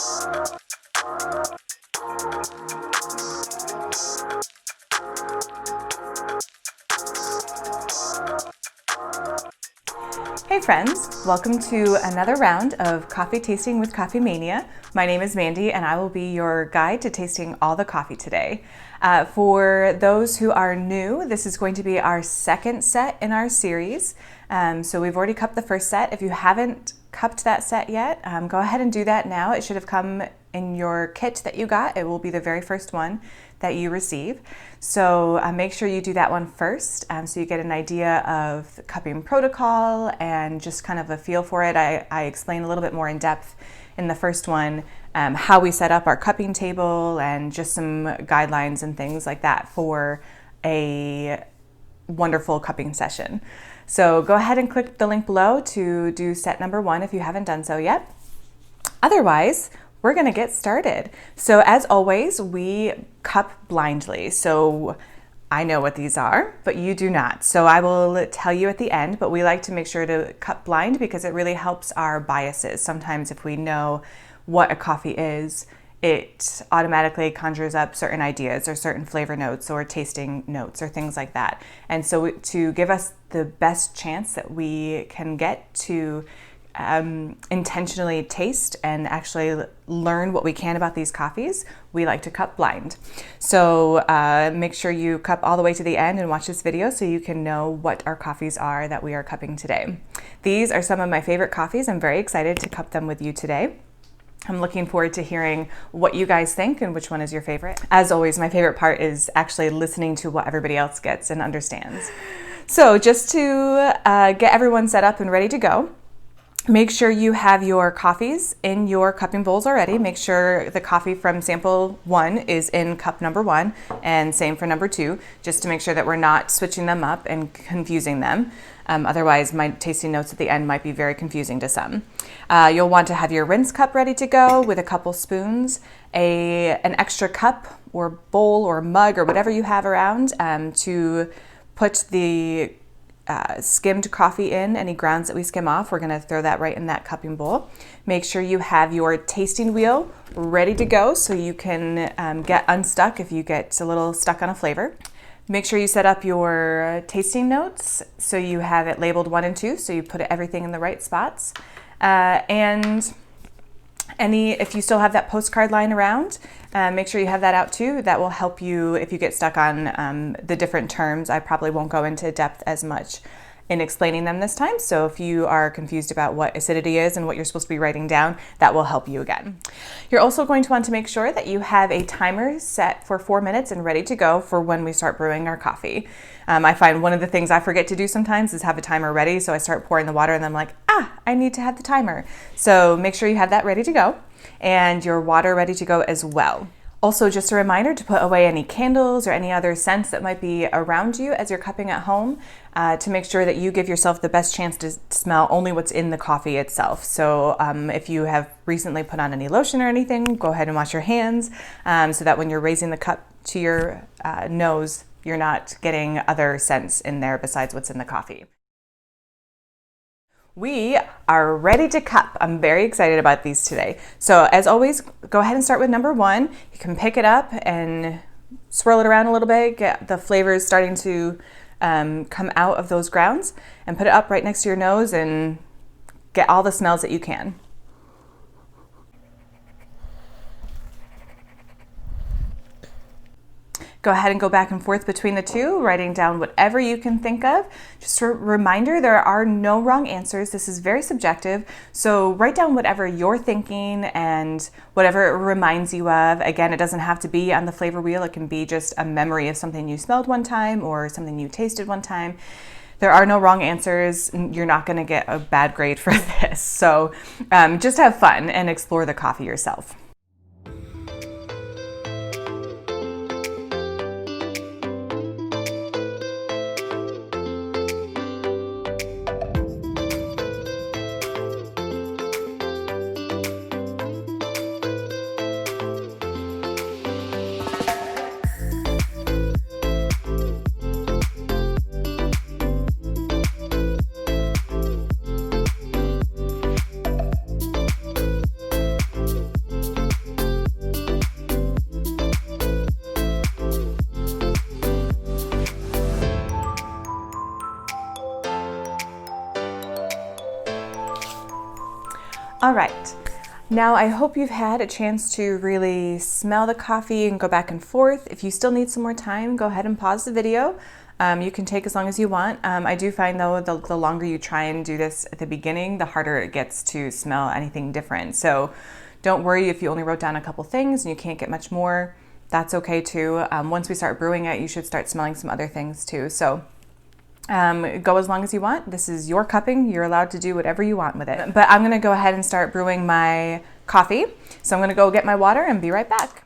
Hey friends, welcome to another round of Coffee Tasting with Coffee Mania. My name is Mandy and I will be your guide to tasting all the coffee today. For those who are new, this is going to be our second set in our series. So we've already cupped the first set. If you haven't cupped that set yet, go ahead and do that now. It should have come in your kit that you got. It will be the very first one that you receive. So make sure you do that one first so you get an idea of the cupping protocol and just kind of a feel for it. I explain a little bit more in depth in the first one how we set up our cupping table and just some guidelines and things like that for a wonderful cupping session. So go ahead and click the link below to do set number 1 if you haven't done so yet. Otherwise, we're going to get started. So as always, we cup blindly. So I know what these are, but you do not. So I will tell you at the end, but we like to make sure to cup blind because it really helps our biases. Sometimes if we know what a coffee is, it automatically conjures up certain ideas or certain flavor notes or tasting notes or things like that. And so to give us the best chance that we can get to intentionally taste and actually learn what we can about these coffees, we like to cup blind. So make sure you cup all the way to the end and watch this video so you can know what our coffees are that we are cupping today. These are some of my favorite coffees. I'm very excited to cup them with you today. I'm looking forward to hearing what you guys think and which one is your favorite. As always, my favorite part is actually listening to what everybody else gets and understands. So just to get everyone set up and ready to go, make sure you have your coffees in your cupping bowls already. Make sure the coffee from sample 1 is in cup number 1 and same for number 2, just to make sure that we're not switching them up and confusing them. Otherwise, my tasting notes at the end might be very confusing to some. You'll want to have your rinse cup ready to go with a couple spoons, an extra cup or bowl or mug or whatever you have around to put the skimmed coffee in. Any grounds that we skim off, we're going to throw that right in that cupping bowl. Make sure you have your tasting wheel ready to go so you can get unstuck if you get a little stuck on a flavor. Make sure you set up your tasting notes so you have it labeled 1 and 2, so you put everything in the right spots. And if you still have that postcard lying around, make sure you have that out too. That will help you if you get stuck on the different terms. I probably won't go into depth as much in explaining them this time. So if you are confused about what acidity is and what you're supposed to be writing down, that will help you again. You're also going to want to make sure that you have a timer set for 4 minutes and ready to go for when we start brewing our coffee. I find one of the things I forget to do sometimes is have a timer ready. So I start pouring the water and I'm like, I need to have the timer. So make sure you have that ready to go and your water ready to go as well. Also, just a reminder to put away any candles or any other scents that might be around you as you're cupping at home to make sure that you give yourself the best chance to smell only what's in the coffee itself. So if you have recently put on any lotion or anything, go ahead and wash your hands so that when you're raising the cup to your nose, you're not getting other scents in there besides what's in the coffee. We are ready to cup. I'm very excited about these today. So as always, go ahead and start with number 1. You can pick it up and swirl it around a little bit, get the flavors starting to come out of those grounds, and put it up right next to your nose and get all the smells that you can. Go ahead and go back and forth between the two, writing down whatever you can think of. Just a reminder, there are no wrong answers. This is very subjective. So write down whatever you're thinking and whatever it reminds you of. Again, it doesn't have to be on the flavor wheel. It can be just a memory of something you smelled one time or something you tasted one time. There are no wrong answers. You're not going to get a bad grade for this. So just have fun and explore the coffee yourself. All right. Now I hope you've had a chance to really smell the coffee and go back and forth. If you still need some more time, go ahead and pause the video. You can take as long as you want. I do find though, the longer you try and do this at the beginning, the harder it gets to smell anything different. So don't worry if you only wrote down a couple things and you can't get much more. That's okay too. Once we start brewing it, you should start smelling some other things too. So go as long as you want. This is your cupping. You're allowed to do whatever you want with it. But I'm gonna go ahead and start brewing my coffee. So I'm gonna go get my water and be right back.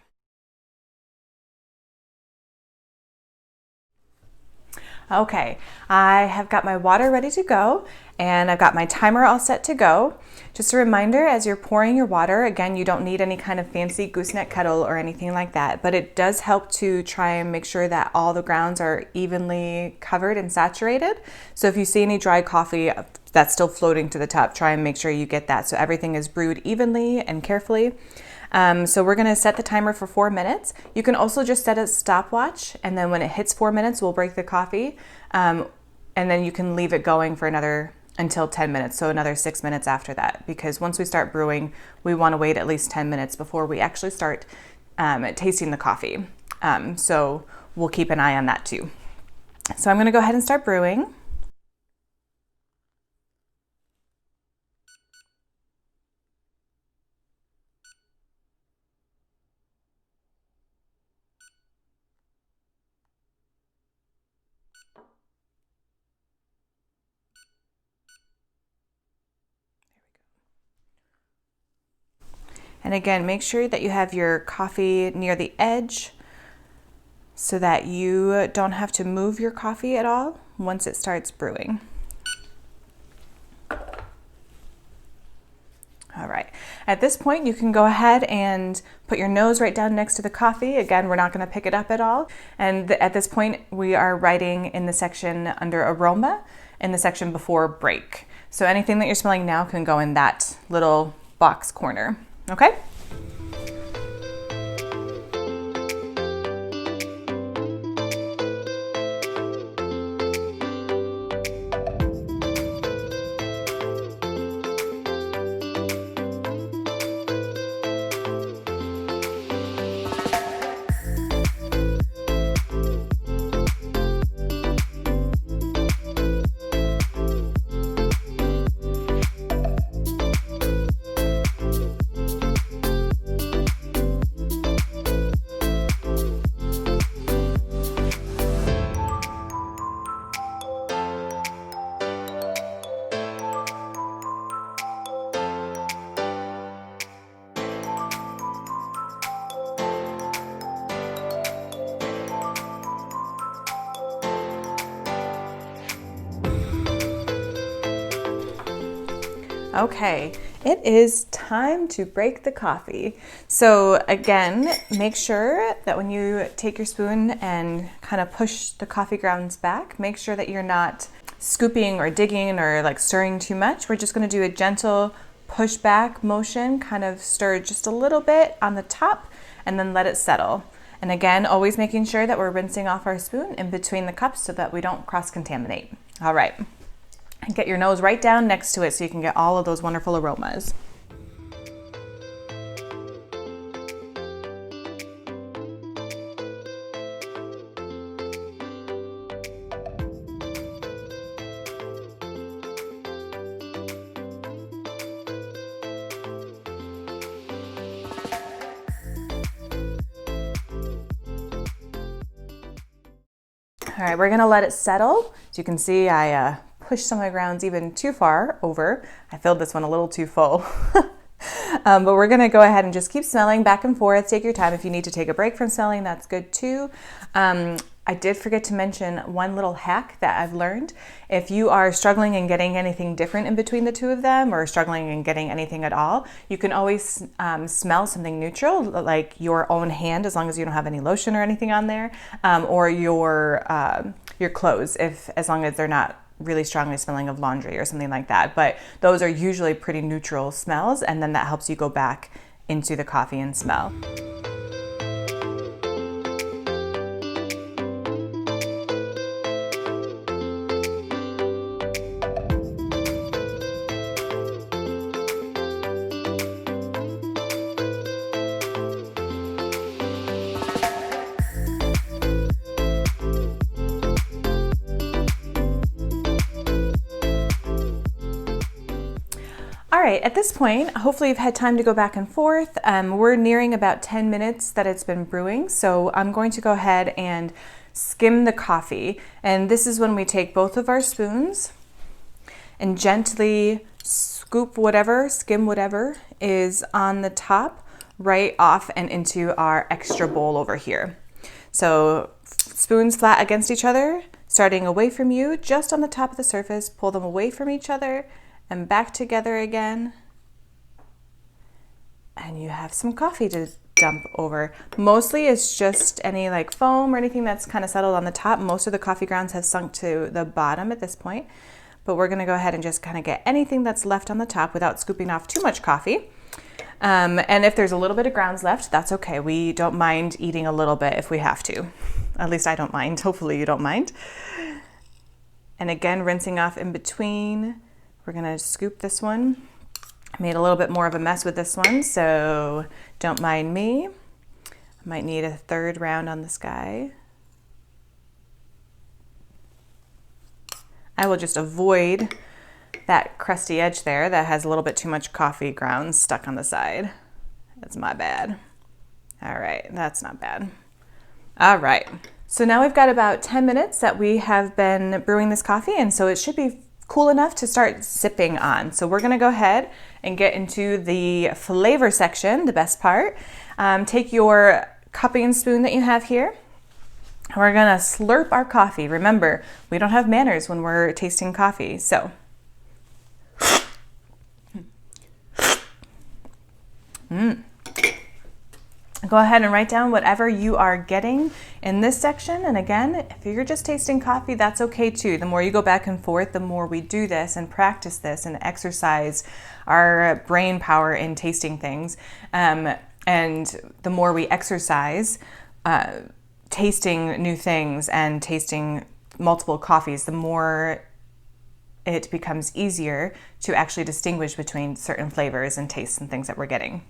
Okay, I have got my water ready to go and I've got my timer all set to go. Just a reminder, as you're pouring your water, again, you don't need any kind of fancy gooseneck kettle or anything like that, but it does help to try and make sure that all the grounds are evenly covered and saturated. So if you see any dry coffee that's still floating to the top, try and make sure you get that so everything is brewed evenly and carefully. So we're gonna set the timer for 4 minutes. You can also just set a stopwatch, and then when it hits 4 minutes, we'll break the coffee. And then you can leave it going for until 10 minutes, so another 6 minutes after that. Because once we start brewing, we wanna wait at least 10 minutes before we actually start tasting the coffee. So we'll keep an eye on that too. So I'm gonna go ahead and start brewing. And again, make sure that you have your coffee near the edge so that you don't have to move your coffee at all once it starts brewing. All right, at this point, you can go ahead and put your nose right down next to the coffee. Again, we're not gonna pick it up at all. And at this point, we are writing in the section under aroma, in the section before break. So anything that you're smelling now can go in that little box corner. Okay? Okay, it is time to break the coffee. So again, make sure that when you take your spoon and kind of push the coffee grounds back, make sure that you're not scooping or digging or like stirring too much. We're just gonna do a gentle push back motion, kind of stir just a little bit on the top and then let it settle. And again, always making sure that we're rinsing off our spoon in between the cups so that we don't cross-contaminate. All right. And get your nose right down next to it so you can get all of those wonderful aromas. All right, we're gonna let it settle. As you can see, I pushed some of my grounds even too far over. I filled this one a little too full. But we're gonna go ahead and just keep smelling back and forth. Take your time. If you need to take a break from smelling, that's good too. I did forget to mention one little hack that I've learned. If you are struggling and getting anything different in between the two of them, or struggling and getting anything at all, you can always smell something neutral, like your own hand, as long as you don't have any lotion or anything on there, or your clothes, as long as they're not really strongly smelling of laundry or something like that. But those are usually pretty neutral smells, and then that helps you go back into the coffee and smell. right, at this point, hopefully you've had time to go back and forth. We're nearing about 10 minutes that it's been brewing, so I'm going to go ahead and skim the coffee. And this is when we take both of our spoons and gently scoop whatever, skim whatever is on the top right off and into our extra bowl over here. So spoons flat against each other, starting away from you, just on the top of the surface, pull them away from each other and back together again. And you have some coffee to dump over. Mostly it's just any like foam or anything that's kind of settled on the top. Most of the coffee grounds have sunk to the bottom at this point, but we're gonna go ahead and just kind of get anything that's left on the top without scooping off too much coffee. And if there's a little bit of grounds left, that's okay. We don't mind eating a little bit if we have to. At least I don't mind. Hopefully you don't mind. And again, rinsing off in between. We're gonna scoop this one. I made a little bit more of a mess with this one, so don't mind me. I might need a third round on this guy. I will just avoid that crusty edge there that has a little bit too much coffee grounds stuck on the side. That's my bad. All right, that's not bad. All right, so now we've got about 10 minutes that we have been brewing this coffee, and so it should be cool enough to start sipping on. So we're gonna go ahead and get into the flavor section, the best part. Take your cupping spoon that you have here. We're gonna slurp our coffee. Remember, we don't have manners when we're tasting coffee, so. Go ahead and write down whatever you are getting in this section. And again, if you're just tasting coffee, that's okay too. The more you go back and forth, the more we do this and practice this and exercise our brain power in tasting things. And the more we exercise tasting new things and tasting multiple coffees, the more it becomes easier to actually distinguish between certain flavors and tastes and things that we're getting.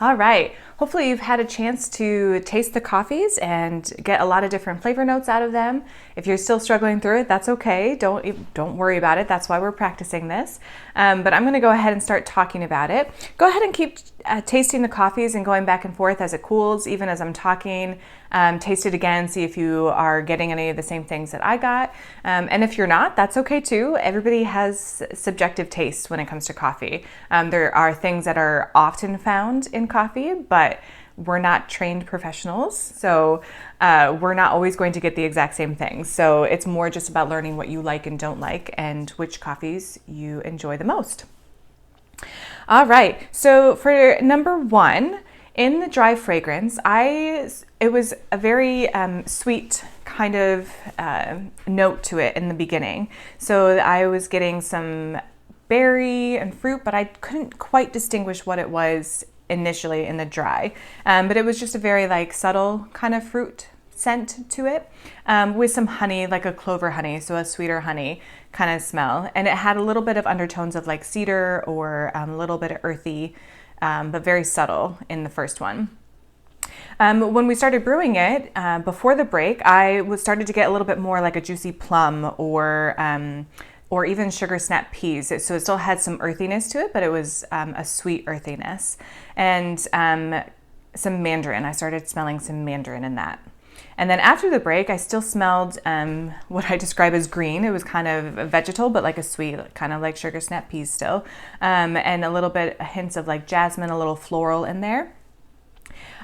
All right, hopefully you've had a chance to taste the coffees and get a lot of different flavor notes out of them. If you're still struggling through it, that's okay. Don't worry about it. That's why we're practicing this. But I'm gonna go ahead and start talking about it. Go ahead and keep tasting the coffees and going back and forth as it cools, even as I'm talking. Taste it again, see if you are getting any of the same things that I got. And if you're not, that's okay too. Everybody has subjective tastes when it comes to coffee. There are things that are often found in coffee, but we're not trained professionals, so we're not always going to get the exact same things. So it's more just about learning what you like and don't like and which coffees you enjoy the most. All right, so for number one, in the dry fragrance, it was a very sweet kind of note to it in the beginning. So I was getting some berry and fruit, but I couldn't quite distinguish what it was initially in the dry. But it was just a very like subtle kind of fruit scent to it with some honey, like a clover honey, so a sweeter honey kind of smell. And it had a little bit of undertones of like cedar or a little bit of earthy, but very subtle in the first one. When we started brewing it, before the break, I started to get a little bit more like a juicy plum or even sugar snap peas. So it still had some earthiness to it, but it was a sweet earthiness. And some mandarin. I started smelling some mandarin in that. And then after the break, I still smelled what I describe as green. It was kind of vegetal, but like a sweet, kind of like sugar snap peas still. And a little bit, hints of like jasmine, a little floral in there.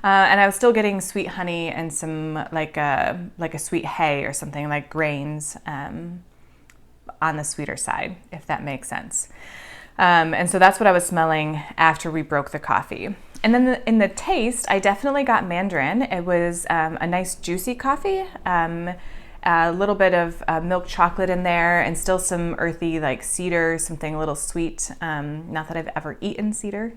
And I was still getting sweet honey and some like a sweet hay or something like grains on on the sweeter side, if that makes sense. And so that's what I was smelling after we broke the coffee. And then in the taste, I definitely got mandarin. It was a nice juicy coffee, a little bit of milk chocolate in there, and still some earthy like cedar, something a little sweet. Not that I've ever eaten cedar,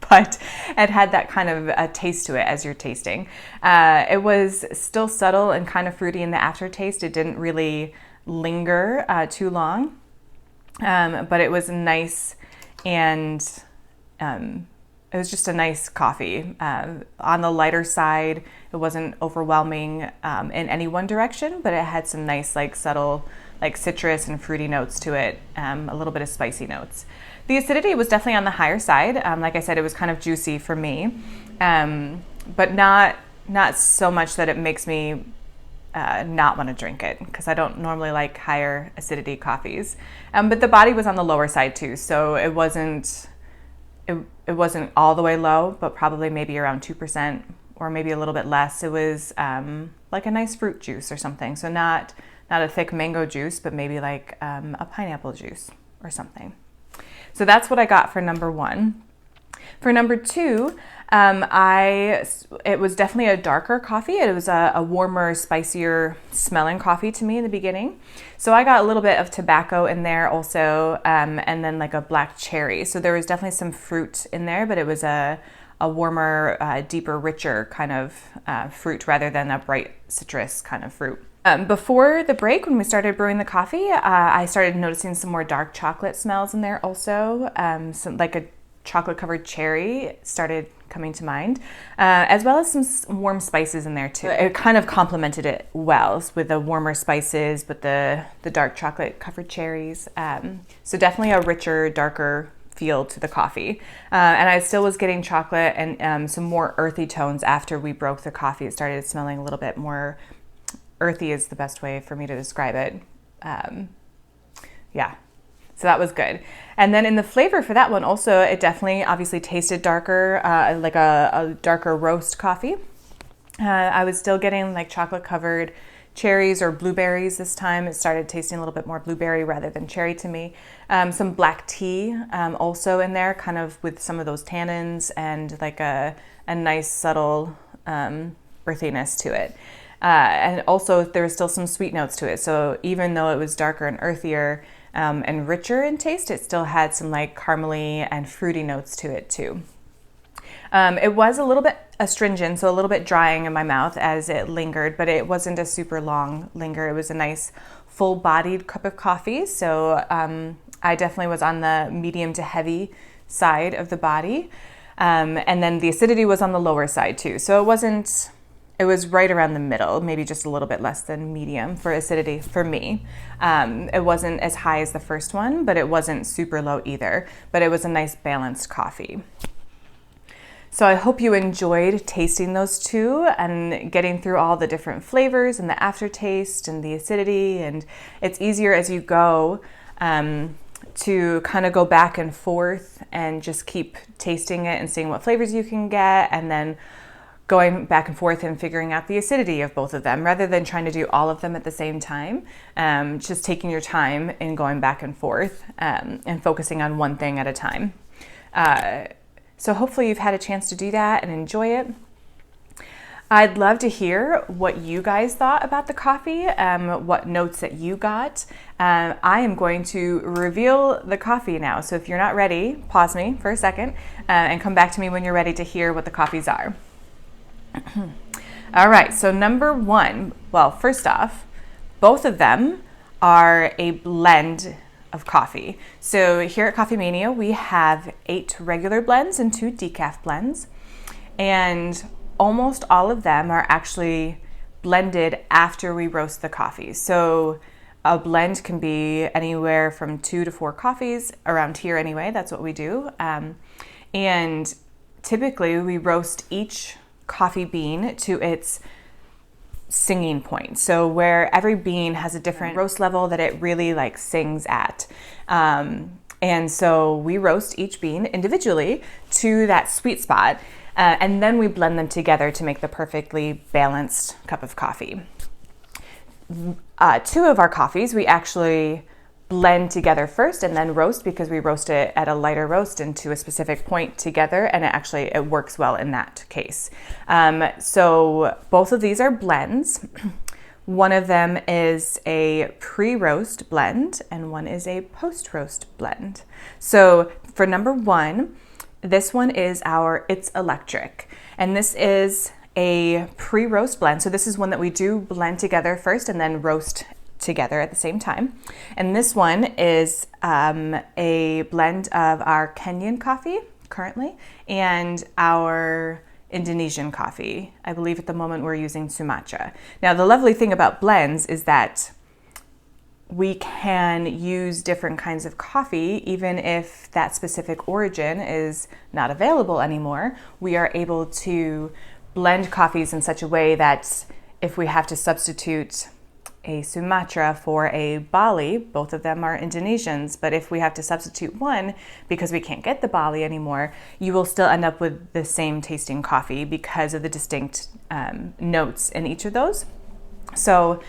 but it had that kind of a taste to it as you're tasting. It was still subtle and kind of fruity in the aftertaste. It didn't really linger too long, but it was nice, and it was just a nice coffee. On the lighter side, it wasn't overwhelming in any one direction, but it had some nice, like subtle, like citrus and fruity notes to it, a little bit of spicy notes. The acidity was definitely on the higher side. Like I said, it was kind of juicy for me, but not so much that it makes me not want to drink it, because I don't normally like higher acidity coffees. But the body was on the lower side too, so it wasn't all the way low, but probably maybe around 2% or maybe a little bit less. It was like a nice fruit juice or something. So not a thick mango juice, but maybe like a pineapple juice or something. So that's what I got for number 1. For number 2, it was definitely a darker coffee. It was a warmer, spicier smelling coffee to me in the beginning. So I got a little bit of tobacco in there also, and then like a black cherry. So there was definitely some fruit in there, but it was a warmer, deeper, richer kind of fruit rather than a bright citrus kind of fruit. Before the break, when we started brewing the coffee, I started noticing some more dark chocolate smells in there also, some like a chocolate-covered cherry started coming to mind, as well as some warm spices in there too. It kind of complemented it well with the warmer spices, but the dark chocolate-covered cherries. So definitely a richer, darker feel to the coffee. And I still was getting chocolate and some more earthy tones after we broke the coffee. It started smelling a little bit more earthy is the best way for me to describe it. Yeah. So that was good. And then in the flavor for that one also, it definitely obviously tasted darker, like a darker roast coffee. I was still getting like chocolate covered cherries or blueberries this time. It started tasting a little bit more blueberry rather than cherry to me. Some black tea also in there, kind of with some of those tannins and like a nice subtle earthiness to it. And also there was still some sweet notes to it. So even though it was darker and earthier, and richer in taste, it still had some like caramely and fruity notes to it too. It was a little bit astringent, so a little bit drying in my mouth as it lingered, but it wasn't a super long linger. It was a nice full-bodied cup of coffee, so I definitely was on the medium to heavy side of the body. And then the acidity was on the lower side too, so it was right around the middle, maybe just a little bit less than medium for acidity for me. It wasn't as high as the first one, but it wasn't super low either. But it was a nice balanced coffee. So I hope you enjoyed tasting those two and getting through all the different flavors and the aftertaste and the acidity. And it's easier as you go to kind of go back and forth and just keep tasting it and seeing what flavors you can get, and then going back and forth and figuring out the acidity of both of them rather than trying to do all of them at the same time. Just taking your time and going back and forth and focusing on one thing at a time. So hopefully you've had a chance to do that and enjoy it. I'd love to hear what you guys thought about the coffee, what notes that you got. I am going to reveal the coffee now. So if you're not ready, pause me for a second and come back to me when you're ready to hear what the coffees are. All right, so number 1, well, first off, both of them are a blend of coffee. So here at Coffee Mania, we have 8 regular blends and 2 decaf blends, and almost all of them are actually blended after we roast the coffee. So a blend can be anywhere from 2 to 4 coffees around here anyway. That's what we do. And typically we roast each coffee bean to its singing point. So where every bean has a different roast level that it really like sings at. And so we roast each bean individually to that sweet spot. And then we blend them together to make the perfectly balanced cup of coffee. 2 of our coffees we actually blend together first and then roast, because we roast it at a lighter roast and to a specific point together, and it works well in that case. So both of these are blends. One of them is a pre-roast blend and one is a post-roast blend. So for number one, this one is our It's Electric, and this is a pre-roast blend. So this is one that we do blend together first and then roast together at the same time. And this one is a blend of our Kenyan coffee currently and our Indonesian coffee. I believe at the moment we're using Sumatra. Now, the lovely thing about blends is that we can use different kinds of coffee. Even if that specific origin is not available anymore, we are able to blend coffees in such a way that if we have to substitute a Sumatra for a Bali, both of them are Indonesians, but if we have to substitute one because we can't get the Bali anymore, you will still end up with the same tasting coffee because of the distinct notes in each of those. So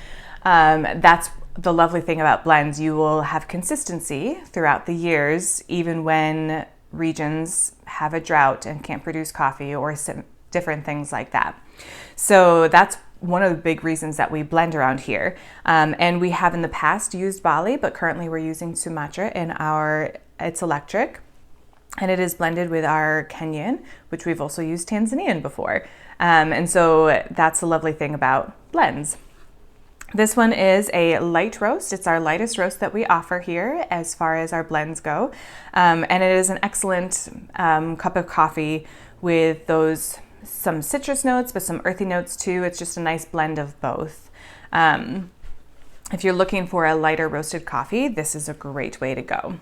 that's the lovely thing about blends. You will have consistency throughout the years, even when regions have a drought and can't produce coffee or some different things like that. So that's one of the big reasons that we blend around here. And we have in the past used Bali, but currently we're using Sumatra in our It's Electric. And it is blended with our Kenyan, which we've also used Tanzanian before. And so that's the lovely thing about blends. This one is a light roast. It's our lightest roast that we offer here as far as our blends go. And it is an excellent cup of coffee with some citrus notes, but some earthy notes too. It's just a nice blend of both. If you're looking for a lighter roasted coffee, this is a great way to go.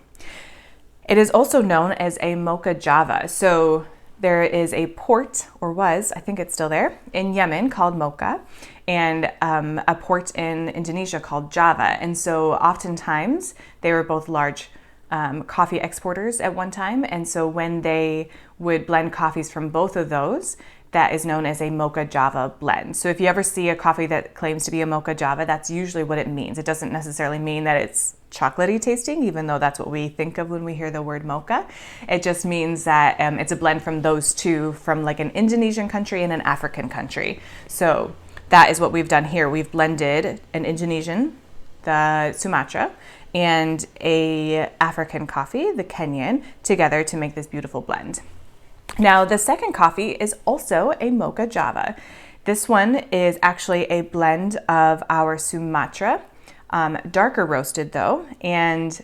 It is also known as a mocha java. So there is a port, or was, I think it's still there, in Yemen called Mocha, and a port in Indonesia called Java. And so oftentimes they were both large coffee exporters at one time. And so when they would blend coffees from both of those, that is known as a mocha java blend. So if you ever see a coffee that claims to be a mocha java, that's usually what it means. It doesn't necessarily mean that it's chocolatey tasting, even though that's what we think of when we hear the word mocha. It just means that it's a blend from those two, from like an Indonesian country and an African country. So that is what we've done here. We've blended an Indonesian, the Sumatra, and a African coffee, the Kenyan, together to make this beautiful blend. Now, the second coffee is also a mocha java. This one is actually a blend of our Sumatra, darker roasted though, and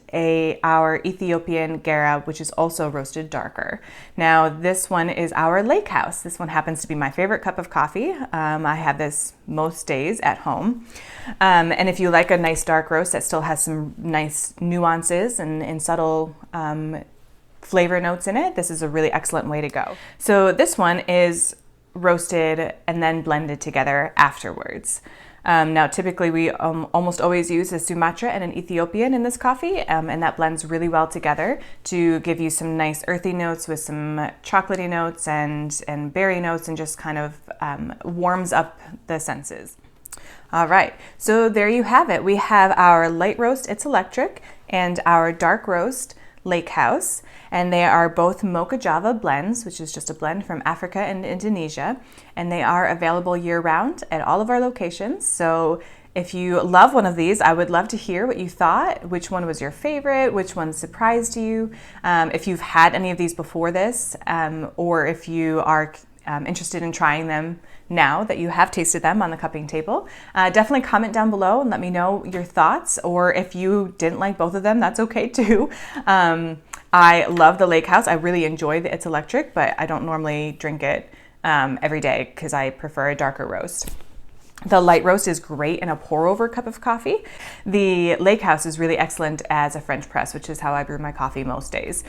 our Ethiopian Gera, which is also roasted darker. Now, this one is our Lake House. This one happens to be my favorite cup of coffee. I have this most days at home. And if you like a nice dark roast that still has some nice nuances and subtle flavor notes in it, this is a really excellent way to go. So this one is roasted and then blended together afterwards. Now, typically we almost always use a Sumatra and an Ethiopian in this coffee, and that blends really well together to give you some nice earthy notes with some chocolatey notes and berry notes, and just kind of warms up the senses. All right, so there you have it. We have our light roast, It's Electric, and our dark roast, Lake House, and they are both mocha java blends, which is just a blend from Africa and Indonesia, and they are available year-round at all of our locations. So if you love one of these, I would love to hear what you thought. Which one was your favorite? Which one surprised you? If you've had any of these before this, or if you are interested in trying them now that you have tasted them on the cupping table, definitely comment down below and let me know your thoughts. Or if you didn't like both of them, that's okay too. I love the Lake House. I really enjoy the It's Electric, but I don't normally drink it every day because I prefer a darker roast. The light roast is great in a pour-over cup of coffee. The Lake House is really excellent as a French press, which is how I brew my coffee most days.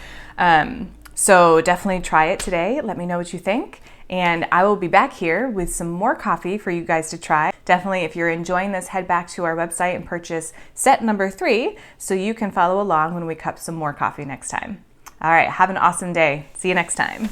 So definitely try it today. Let me know what you think. And I will be back here with some more coffee for you guys to try. Definitely, if you're enjoying this, head back to our website and purchase set number 3 so you can follow along when we cup some more coffee next time. All right, have an awesome day. See you next time.